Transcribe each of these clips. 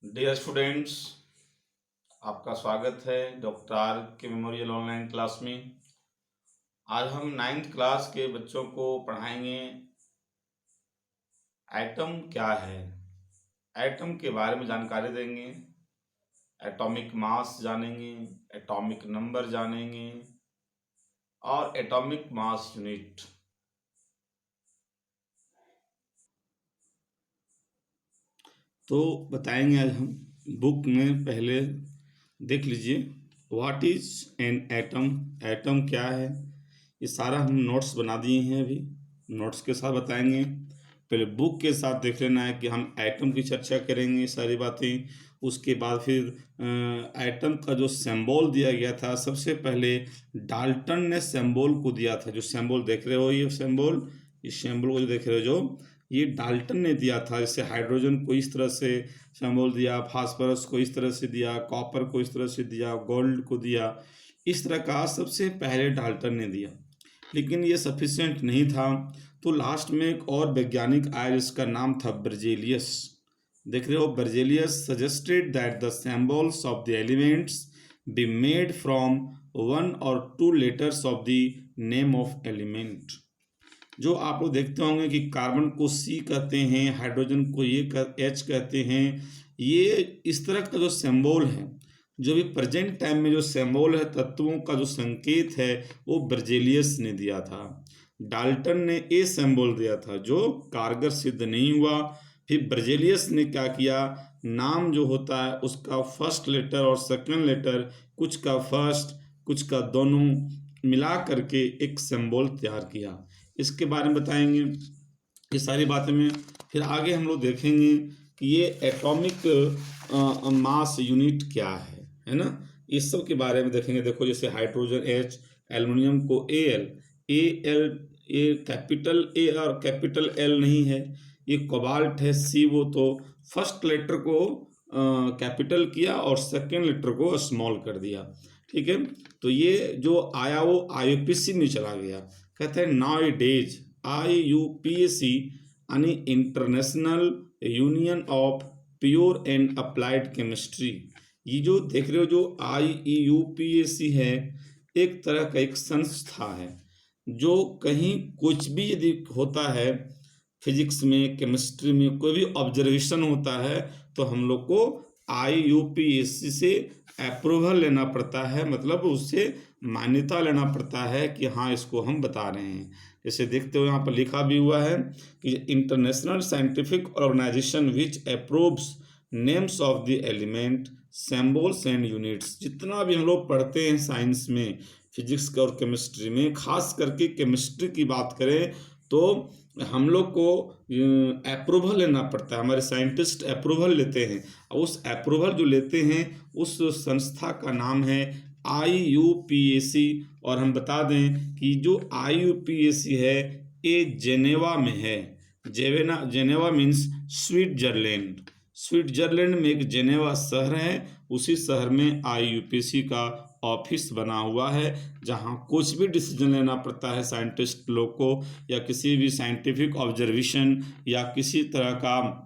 Dear students, आपका स्वागत है डॉक्टर आर के मेमोरियल ऑनलाइन क्लास में। आज हम 9th क्लास के बच्चों को पढ़ाएंगे एटम क्या है। एटम के बारे में जानकारी देंगे, एटॉमिक मास जानेंगे, एटॉमिक नंबर जानेंगे और एटॉमिक मास यूनिट। तो बताएंगे आज हम। बुक में पहले देख लीजिए, what is an atom. Atom क्या है, ये सारा हम नोट्स बना दिए हैं। अभी नोट्स के साथ बताएंगे। पहले बुक के साथ देख लेना है कि हम एटम की चर्चा करेंगे सारी बातें। उसके बाद फिर एटम का जो सिंबल दिया गया था, सबसे पहले डाल्टन ने सिंबल को दिया था। जो सिंबल देख रहे हो, ये सिंबल, इस सिंबल को जो देख रहे हो, जो ये डाल्टन ने दिया था। जैसे हाइड्रोजन को इस तरह से सिंबल दिया, फास्फोरस को इस तरह से दिया, कॉपर को इस तरह से दिया, गोल्ड को दिया। इस तरह का सबसे पहले डाल्टन ने दिया, लेकिन ये सफिशिएंट नहीं था। तो लास्ट में एक और वैज्ञानिक आया जिसका नाम था बर्जेलियस। देख रहे हो, Berzelius suggested that the symbols of the elements be made from 1 or 2 letters of the name of element. जो आप लोग देखते होंगे कि कार्बन को सी कहते हैं, हाइड्रोजन को एच कहते हैं। ये इस तरह का जो सिंबल है, जो भी प्रेजेंट टाइम में जो सिंबल है, तत्वों का जो संकेत है, वो बर्जेलियस ने दिया था। डाल्टन ने ए सिंबल दिया था, जो कारगर सिद्ध नहीं हुआ। फिर बर्जेलियस ने क्या किया, नाम जो होता है उसका फर्स्ट लेटर और सेकंड लेटर, कुछ का फर्स्ट कुछ का दोनों मिला करके एक सिंबल तैयार किया। इसके बारे में बताएंगे ये सारी बातें में। फिर आगे हम लोग देखेंगे कि ये एटॉमिक मास यूनिट क्या है ना। इस सब के बारे में देखेंगे। देखो, जैसे हाइड्रोजन H, एल्युमिनियम को Al, ये कैपिटल ए और कैपिटल एल नहीं है। ये कोबाल्ट है C, वो तो फर्स्ट लेटर को कैपिटल किया और सेकेंड लेटर को स्मॉल कर दिया। ठीक है, तो ये जो आया वो IUPAC में चला गया। कहते हैं नाउ डेज IUPAC यानी international union of pure and applied chemistry. ये जो देख रहे हो, जो IUPAC है, एक तरह का एक संस्था है जो कहीं कुछ भी यदि होता है, फिजिक्स में, केमिस्ट्री में कोई भी ऑब्जर्वेशन होता है, तो हम लोग को IUPAC से अप्रूवल लेना पड़ता है, मतलब उससे मान्यता लेना पड़ता है कि हाँ, इसको हम बता रहे हैं। जैसे देखते हो, यहाँ पर लिखा भी हुआ है कि international scientific organisation which approves names of the element, symbols and units. जितना भी हम लोग पढ़ते हैं साइंस में, फिजिक्स और केमिस्ट्री में, खास करके केमिस्ट्री की बात करें तो हम लोग को अप्रूवल लेना पड़ता है। हमारे साइंटिस्ट अप्रूवल लेते हैं, और उस अप्रूवल जो लेते हैं उस संस्था का नाम है IUPAC। और हम बता दें कि जो IUPAC है ये जेनेवा में है। Geneva means Switzerland. स्विट्जरलैंड में एक जेनेवा शहर है, उसी शहर में IUPAC का ऑफिस बना हुआ है, जहाँ कुछ भी डिसीजन लेना पड़ता है साइंटिस्ट लोग को, या किसी भी साइंटिफिक ऑब्जर्वेशन या किसी तरह का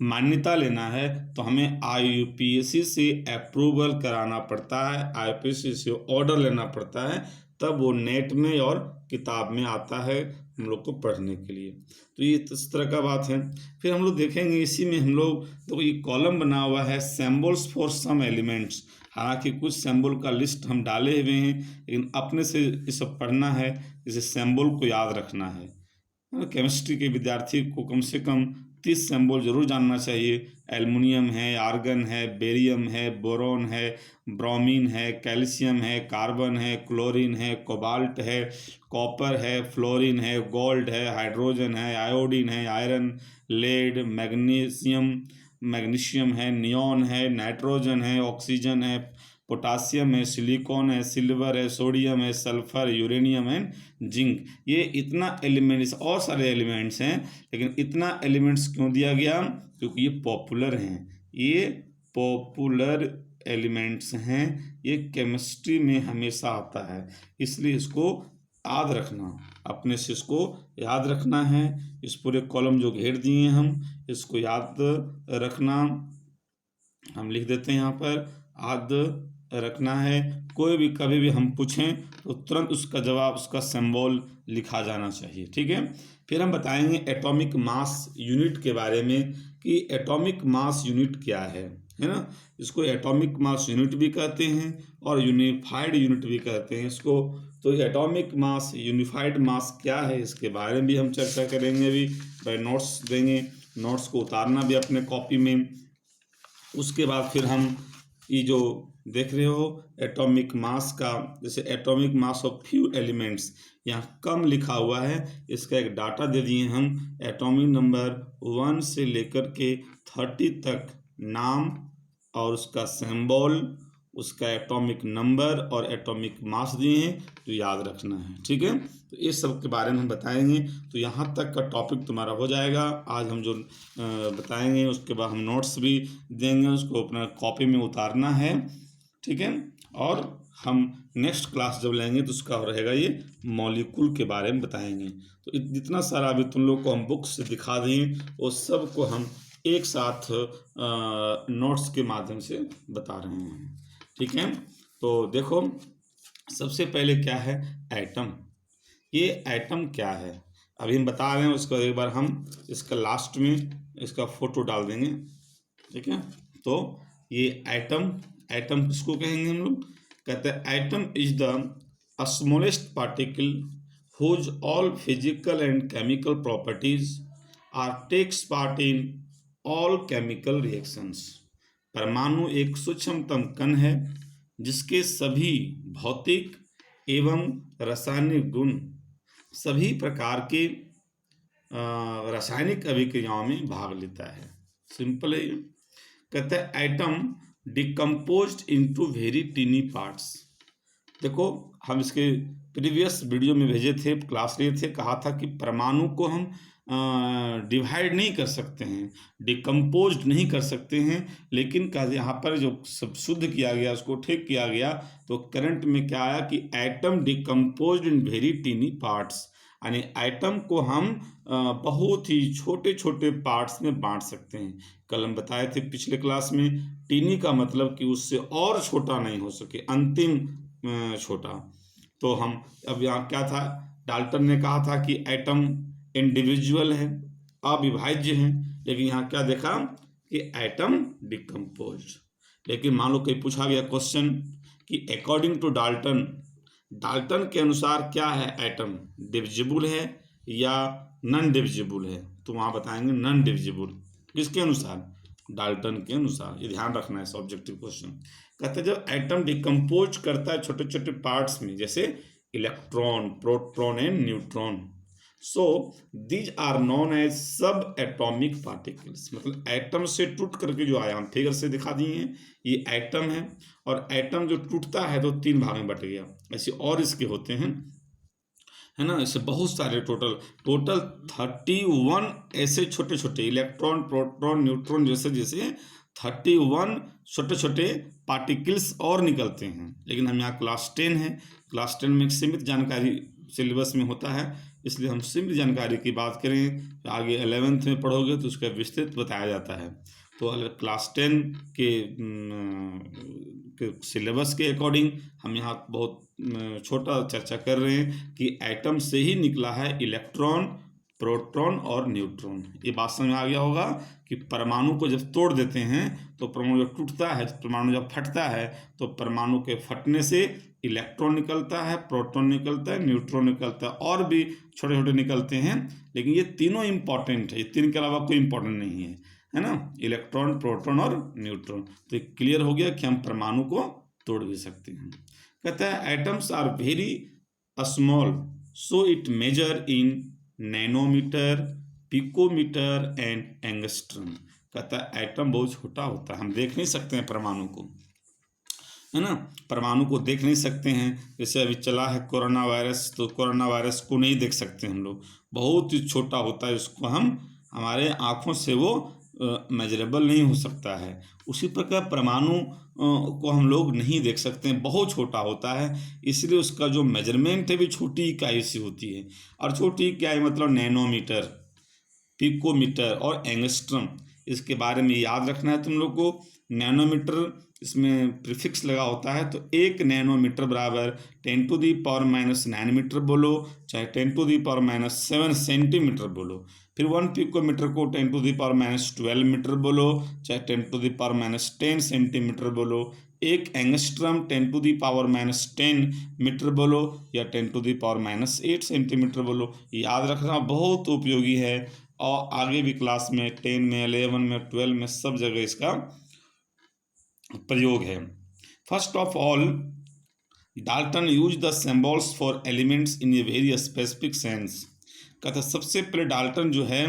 मान्यता लेना है, तो हमें IUPAC से अप्रूवल कराना पड़ता है, IUPAC से ऑर्डर लेना पड़ता है, तब वो नेट में और किताब में आता है हम लोग को पढ़ने के लिए। तो ये इस तरह का बात है। फिर हम लोग देखेंगे, इसी में हम लोग तो ये कॉलम बना हुआ है सिंबल्स फॉर सम एलिमेंट्स। हालांकि कुछ सिंबल का लिस्ट हम डाले हुए हैं, लेकिन अपने से ये सब पढ़ना है, जैसे सिंबल को याद रखना है। केमिस्ट्री के विद्यार्थी को कम से कम 30 सिंबल जरूर जानना चाहिए। एल्युमिनियम है, आर्गन है, बेरियम है, बोरॉन है, ब्रोमीन है, कैल्शियम है, कार्बन है, क्लोरीन है, कोबाल्ट है, कॉपर है, फ्लोरीन है, गोल्ड है, हाइड्रोजन है, आयोडीन है, आयरन, लेड, मैग्नीशियम है, नियॉन है, नाइट्रोजन है, ऑक्सीजन है, पोटासियम है, सिलिकॉन है, सिल्वर है, सोडियम है, सल्फर, यूरेनियम एंड जिंक। ये इतना एलिमेंट्स, और सारे एलिमेंट्स हैं, लेकिन इतना एलिमेंट्स क्यों दिया गया? क्योंकि ये पॉपुलर हैं, ये पॉपुलर एलिमेंट्स हैं, ये केमिस्ट्री में हमेशा आता है, इसलिए इसको याद रखना, अपने से इसको याद रखना है। इस पूरे कॉलम जो घेर दिए हम, इसको याद रखना। हम लिख देते हैं यहाँ पर आद रखना है। कोई भी कभी भी हम पूछें तो तुरंत उसका जवाब, उसका सिंबल लिखा जाना चाहिए, ठीक है। फिर हम बताएंगे एटॉमिक मास यूनिट के बारे में कि एटॉमिक मास यूनिट क्या है ना। इसको एटॉमिक मास यूनिट भी कहते हैं और यूनिफाइड यूनिट भी कहते हैं इसको। तो एटॉमिक मास, यूनिफाइड मास क्या है, इसके बारे में भी हम चर्चा करेंगे। अभी भाई नोट्स देंगे, नोट्स को उतारना भी अपने कॉपी में। उसके बाद फिर हम ये जो देख रहे हो एटॉमिक मास का, जैसे atomic mass of few elements, यहाँ कम लिखा हुआ है, इसका एक डाटा दे दिए हम। एटॉमिक नंबर 1 से लेकर के 30 तक नाम और उसका सिंबल, उसका एटॉमिक नंबर और एटॉमिक मास दिए हैं, तो याद रखना है, ठीक है। तो इस सब के बारे में हम बताएंगे। तो यहाँ तक का टॉपिक तुम्हारा हो जाएगा। आज हम जो बताएंगे उसके बाद हम नोट्स भी देंगे, उसको अपना कॉपी में उतारना है, ठीक है। और हम नेक्स्ट क्लास जब लेंगे तो उसका रहेगा ये मॉलिक्यूल के बारे में बताएंगे। तो जितना सारा अभी तुम लोग को हम बुक्स से दिखा दें वो सब को हम एक साथ नोट्स के माध्यम से बता रहे हैं, ठीक है। तो देखो सबसे पहले क्या है एटम। ये एटम क्या है अभी हम बता रहे हैं, उसको एक बार हम इसका लास्ट में इसका फोटो डाल देंगे, ठीक है। तो ये एटम, एटम किसको कहेंगे हम लोग, कहते हैं atom is the smallest particle whose all physical and chemical properties are takes part in all chemical reactions. परमाणु एक सूक्ष्मतम कण है जिसके सभी भौतिक एवं रासायनिक गुण सभी प्रकार के रासायनिक अभिक्रियाओं में भाग लेता है। सिंपल है ये। कहते हैं atom decomposed into very tiny parts. देखो हम इसके प्रीवियस वीडियो में भेजे थे, क्लास लिए थे, कहा था कि परमाणु को हम डिवाइड नहीं कर सकते हैं, डिकम्पोज नहीं कर सकते हैं, लेकिन यहाँ पर जो सब शुद्ध किया गया, उसको ठीक किया गया, तो करंट में क्या आया कि atom decompose in very tiny parts, यानी एटम को हम बहुत ही छोटे छोटे पार्ट्स में बांट सकते हैं। कल हम बताए थे पिछले क्लास में, टीनी का मतलब कि उससे और छोटा नहीं हो सके, अंतिम छोटा। तो हम अब यहाँ क्या था, डाल्टन ने कहा था कि एटम इंडिविजुअल है, अविभाज्य है, लेकिन यहाँ क्या देखा कि एटम डिकम्पोज। लेकिन मान लो कहीं पूछा गया क्वेश्चन कि अकॉर्डिंग टू डाल्टन, डाल्टन के अनुसार क्या है एटम, डिविजिबल है या नॉन डिविजिबल है, तो वहाँ बताएंगे नॉन डिविजिबल। किसके अनुसार, डाल्टन के अनुसार। ये ध्यान रखना है, ऑब्जेक्टिव क्वेश्चन। कहते हैं जब एटम डिकम्पोज करता है छोटे छोटे पार्ट्स में, जैसे electron, proton and neutron, so these are known as sub atomic particles. मतलब एटम से टूट करके जो आया, हम फिगर से दिखा दिए हैं, ये एटम है, और एटम जो टूटता है तो 3 भाग में बट गया। ऐसे और इसके होते हैं, है ना, ऐसे बहुत सारे टोटल 31 ऐसे छोटे छोटे इलेक्ट्रॉन, प्रोटॉन, न्यूट्रॉन जैसे जैसे 31 छोटे छोटे पार्टिकल्स और निकलते हैं। लेकिन हम यहाँ क्लास 10 है, क्लास 10 में सीमित जानकारी सिलेबस में होता है, इसलिए हम सीमित जानकारी की बात करें। आगे 11th में पढ़ोगे तो उसका विस्तृत बताया जाता है। तो क्लास 10 के सिलेबस के अकॉर्डिंग हम यहाँ बहुत छोटा चर्चा कर रहे हैं कि एटम से ही निकला है इलेक्ट्रॉन, प्रोटॉन और न्यूट्रॉन। ये बात समझ में आ गया होगा कि परमाणु को जब तोड़ देते हैं तो परमाणु जब टूटता है, परमाणु जब फटता है, तो परमाणु के फटने से इलेक्ट्रॉन निकलता है, प्रोटॉन निकलता है, न्यूट्रॉन निकलता है, और भी छोटे छोटे निकलते हैं। लेकिन ये तीनों इंपॉर्टेंट है, ये 3 के अलावा कोई इंपॉर्टेंट नहीं है ना, इलेक्ट्रॉन, प्रोटॉन और न्यूट्रॉन। तो ये क्लियर हो गया कि हम परमाणु को तोड़ भी सकते हैं। कहता है atoms are very small so it measure in nanometre, picometre and angstrom. कहता है एटम बहुत छोटा होता है, हम देख नहीं सकते हैं परमाणु को, है ना, परमाणु को देख नहीं सकते हैं। जैसे अभी चला है कोरोना वायरस, तो कोरोना वायरस को नहीं देख सकते हम लोग, बहुत ही छोटा होता है, उसको हम हमारे आँखों से वो मेजरेबल नहीं हो सकता है। उसी प्रकार परमाणु को हम लोग नहीं देख सकते हैं, बहुत छोटा होता है, इसलिए उसका जो मेजरमेंट है भी छोटी इकाई से होती है। और छोटी इकाई मतलब नैनोमीटर, पिकोमीटर और एंगस्ट्रम, इसके बारे में याद रखना है तुम लोग को। नैनोमीटर इसमें प्रीफिक्स लगा होता है, तो 1 नैनोमीटर बराबर 10⁻⁻9 मीटर बोलो, चाहे 10⁻⁻7 सेंटीमीटर बोलो। फिर 1 पिकोमीटर को 10⁻12 मीटर बोलो, चाहे 10⁻10 सेंटीमीटर बोलो। 1 एंगस्ट्रम 10⁻10 मीटर बोलो या 10⁻8 सेंटीमीटर बोलो। याद रखना बहुत उपयोगी है, और आगे भी क्लास में 10 में 11 में 12 में सब जगह इसका प्रयोग है। First of all Dalton use the symbols for elements in a very specific sense. कहता सबसे पहले डाल्टन जो है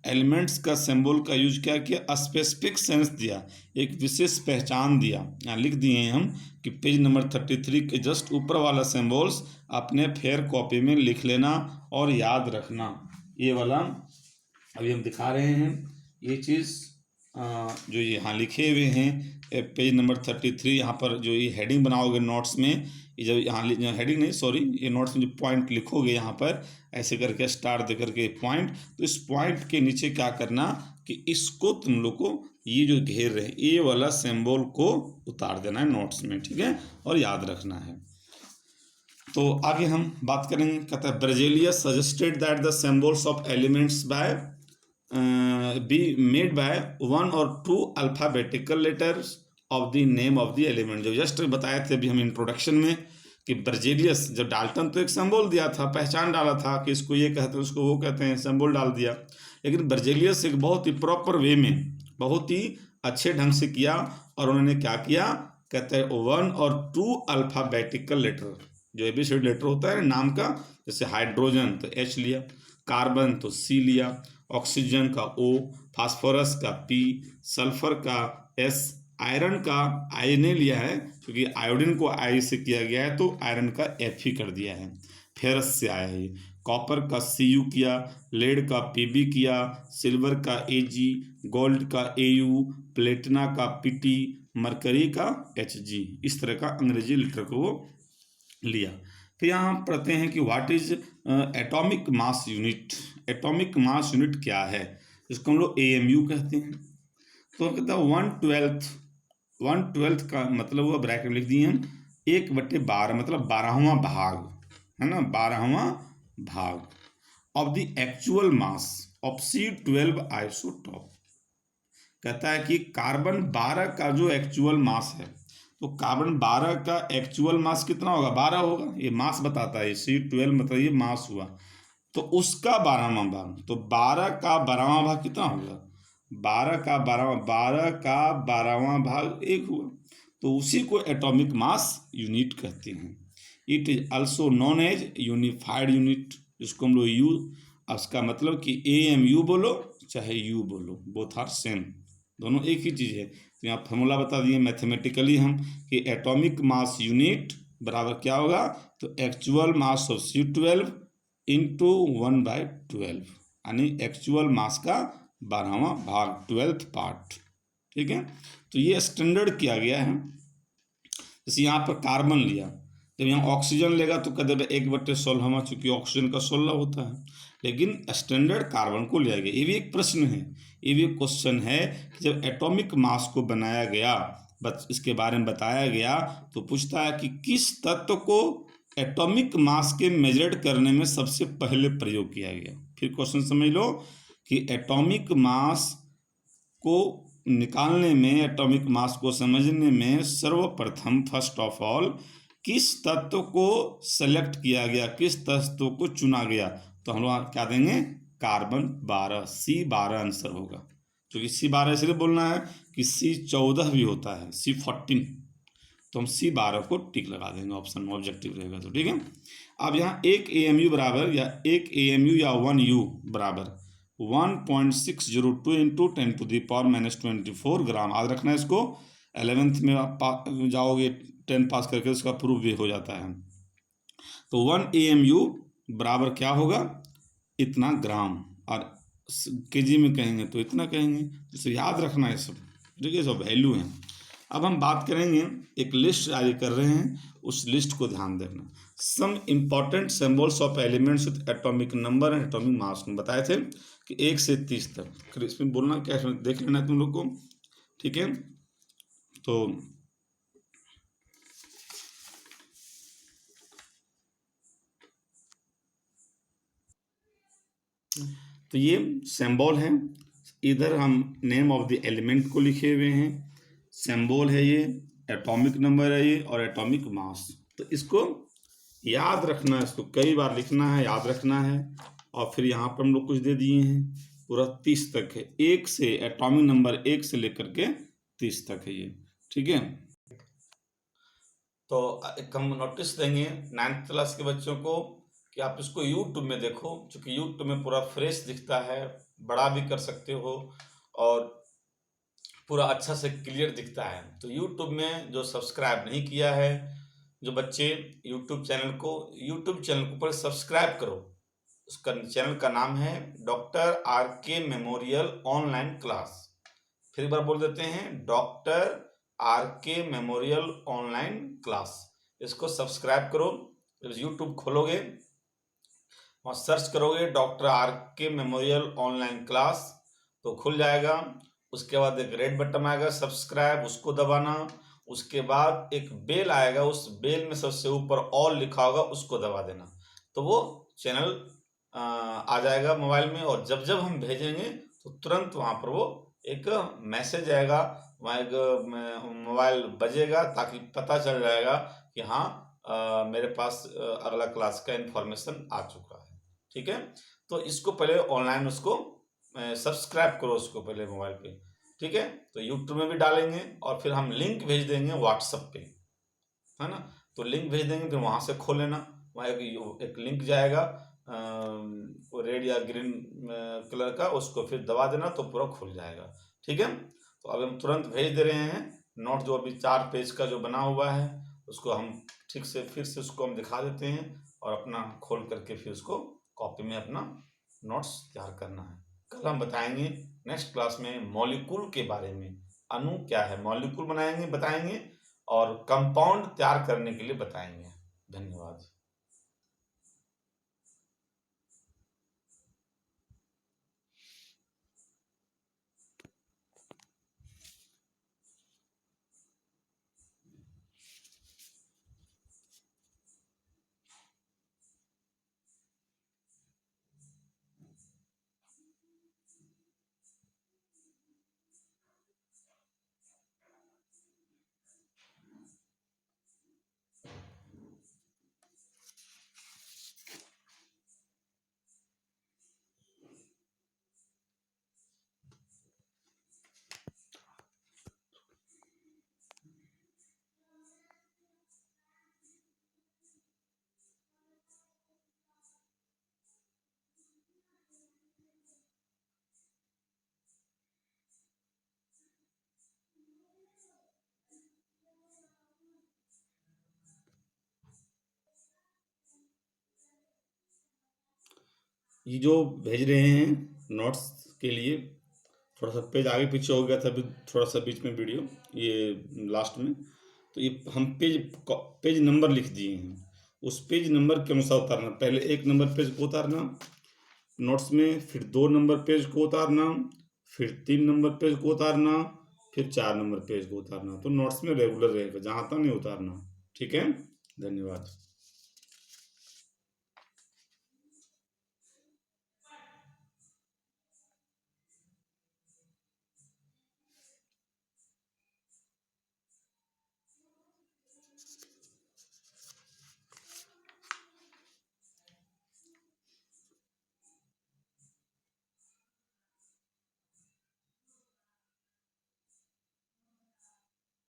एलिमेंट्स का सिंबल का यूज क्या किया, स्पेसिफिक सेंस दिया, एक विशेष पहचान दिया। यहाँ लिख दिए हैं हम कि पेज नंबर 33 के जस्ट ऊपर वाला सिंबल्स अपने फेयर कॉपी में लिख लेना और याद रखना। ये वाला अभी हम दिखा रहे हैं, ये चीज़ जो यहाँ लिखे हुए हैं पेज नंबर 33, यहाँ पर जो ये हेडिंग बनाओगे नोट्स में, ये जब यहाँ हेडिंग नहीं सॉरी, ये नोट्स में जो पॉइंट लिखोगे यहाँ पर ऐसे करके स्टार दे करके पॉइंट, तो इस पॉइंट के नीचे क्या करना कि इसको तुम लोग को ये जो घेर रहे ये वाला सिंबल को उतार देना है नोट्स में, ठीक है, और याद रखना है। तो आगे हम बात करेंगे। कहता है Berzelius suggested that the symbols of elements bye be made by 1 or 2 alphabetical letters of the name of the element। जो जस्ट बताए थे अभी हम इंट्रोडक्शन में कि बर्जेलियस जब डाल्टन तो एक सिंबल दिया था, पहचान डाला था कि इसको ये कहते हैं उसको वो कहते हैं, सिंबल डाल दिया, लेकिन बर्जेलियस एक बहुत ही प्रॉपर वे में बहुत ही अच्छे ढंग से किया, और उन्होंने क्या किया, कहते हैं 1 और 2 अल्फ़ाबेटिकल लेटर, जो एबीसीडी लेटर होता है नाम का, जैसे हाइड्रोजन तो H लिया, कार्बन तो C लिया, ऑक्सीजन का O, फास्फोरस का P, सल्फर का S, आयरन का I ने लिया है क्योंकि आयोडीन को I से किया गया है तो आयरन का F ही कर दिया है, फेरस से आया है। कॉपर का Cu किया, लेड का Pb किया, सिल्वर का Ag, गोल्ड का Au, प्लेटिना का Pt, मरकरी का Hg, इस तरह का अंग्रेजी लेटर को वो लिया। फिर यहाँ पढ़ते हैं कि what is atomic mass unit. Atomic mass unit क्या है, इसको हम लोग AMU कहते हैं। तो कहता है 1/12 का मतलब हुआ, ब्रैकेट लिख दिए हम, 1/12 मतलब 12वां भाग है ना, 12वां भाग of the actual mass of C12 isotope. कहता है कि कार्बन 12 का जो एक्चुअल मास है, तो कार्बन 12 का एक्चुअल मास कितना होगा, 12 होगा, ये मास बताता है, C12 मतलब ये मास हुआ, तो उसका 12वां भाग, तो 12 का 12वां भाग कितना होगा, 12 का 12वां भाग 1 हुआ, तो उसी को एटॉमिक मास यूनिट कहते हैं। It is also known as unified unit, जिसको हम लोग यू, उसका मतलब कि AMU बोलो चाहे U बोलो, बोथ आर सेम, दोनों एक ही चीज़ है। तो यहाँ फॉर्मूला बता दिए मैथमेटिकली हम कि एटॉमिक मास यूनिट बराबर क्या होगा, तो actual mass of C12 into 1/12, यानी एक्चुअल मास का 12वां भाग, 12th पार्ट, ठीक है। तो ये स्टैंडर्ड किया गया है। जैसे यहाँ पर कार्बन लिया, जब यहाँ ऑक्सीजन लेगा तो कहते हैं 1/16, चूंकि ऑक्सीजन का 16 होता है, लेकिन स्टैंडर्ड कार्बन को लिया गया। ये भी एक प्रश्न है, ये भी एक क्वेश्चन है कि जब एटॉमिक मास को बनाया गया, बस इसके बारे में बताया गया, तो पूछता है कि किस तत्व को एटॉमिक मास के मेजर करने में सबसे पहले प्रयोग किया गया। फिर क्वेश्चन समझ लो कि एटॉमिक मास को निकालने में, एटॉमिक मास को समझने में सर्वप्रथम फर्स्ट ऑफ ऑल किस तत्व को सेलेक्ट किया गया, किस तत्व को चुना गया, तो हम लोग क्या देंगे, कार्बन 12, C12 आंसर होगा। क्योंकि C12 इसलिए बोलना है कि C14 भी होता है, C14, तो हम C12 को टिक लगा देंगे, ऑप्शन में ऑब्जेक्टिव रहेगा तो, ठीक है। अब यहाँ 1 AMU बराबर या 1 AMU या 1U बराबर 1.602 इंटू 10⁻⁻24 ग्राम। याद रखना है इसको, 11th में आप जाओगे 10 पास करके, उसका प्रूफ भी हो जाता है। तो 1 AMU बराबर क्या होगा, इतना ग्राम, और kg में कहेंगे तो इतना कहेंगे, तो याद रखना है सब, ठीक है, सब वैल्यू है। अब हम बात करेंगे, एक लिस्ट जारी कर रहे हैं, उस लिस्ट को ध्यान देना। Some important symbols of elements with atomic number and atomic mass, बताए थे कि 1 से 30 तक, फिर इसमें बोलना क्या है इसमें देख लेना है तुम लोग को, ठीक है। तो ये सिंबल है, इधर हम नेम ऑफ द एलिमेंट को लिखे हुए हैं, सिंबल है ये, एटॉमिक नंबर है ये, और एटॉमिक मास। तो इसको याद रखना है, इसको कई बार लिखना है, याद रखना है। और फिर यहाँ पर हम लोग कुछ दे दिए हैं, पूरा 30 तक है, 1 से एटॉमिक नंबर 1 से लेकर के 30 तक है ये, ठीक है। तो एक हम नोटिस देंगे 9th क्लास के बच्चों को कि आप इसको यूट्यूब में देखो, क्योंकि यूट्यूब में पूरा फ्रेश दिखता है, बड़ा भी कर सकते हो और पूरा अच्छा से क्लियर दिखता है। तो यूट्यूब में जो सब्सक्राइब नहीं किया है, जो बच्चे यूट्यूब चैनल को पर सब्सक्राइब करो। उसका चैनल का नाम है डॉक्टर आर के मेमोरियल ऑनलाइन क्लास। फिर एक बार बोल देते हैं, डॉक्टर आर के मेमोरियल ऑनलाइन क्लास। इसको सब्सक्राइब करो। जब यूट्यूब खोलोगे वहाँ सर्च करोगे डॉक्टर आर के मेमोरियल ऑनलाइन क्लास तो खुल जाएगा। उसके बाद एक रेड बटन आएगा सब्सक्राइब, उसको दबाना। उसके बाद एक बेल आएगा, उस बेल में सबसे ऊपर ऑल लिखा होगा, उसको दबा देना। तो वो चैनल आ जाएगा मोबाइल में, और जब जब हम भेजेंगे तो तुरंत वहाँ पर वो एक मैसेज आएगा, वहाँ एक मोबाइल बजेगा, ताकि पता चल जाएगा कि हाँ मेरे पास अगला क्लास का इन्फॉर्मेशन आ चुका है, ठीक है। तो इसको पहले ऑनलाइन उसको सब्सक्राइब करो, उसको पहले मोबाइल पे, ठीक है। तो यूट्यूब में भी डालेंगे और फिर हम लिंक भेज देंगे व्हाट्सएप पे, है ना। तो लिंक भेज देंगे, फिर वहाँ से खोल लेना। वहाँ एक लिंक जाएगा रेड या ग्रीन कलर का, उसको फिर दबा देना तो पूरा खुल जाएगा, ठीक है। तो अब हम तुरंत भेज दे रहे हैं नोट, जो अभी 4 पेज का जो बना हुआ है उसको हम ठीक से फिर से उसको हम दिखा देते हैं, और अपना खोल करके फिर उसको कॉपी में अपना नोट्स तैयार करना है। कल हम बताएंगे नेक्स्ट क्लास में मॉलिक्यूल के बारे में, अणु क्या है, मॉलिक्यूल बताएंगे और कंपाउंड तैयार करने के लिए बताएंगे। धन्यवाद। ये जो भेज रहे हैं नोट्स के लिए, थोड़ा सा पेज आगे पीछे हो गया था अभी, थोड़ा सा बीच में वीडियो ये लास्ट में, तो ये हम पेज नंबर लिख दिए हैं, उस पेज नंबर के अनुसार उतारना। पहले 1 नंबर पेज को उतारना नोट्स में, फिर 2 नंबर पेज को उतारना, फिर 3 नंबर पेज को उतारना, फिर 4 नंबर पेज को उतारना। तो नोट्स में रेगुलर रहेगा, जहाँ तक नहीं उतारना, ठीक है। धन्यवाद।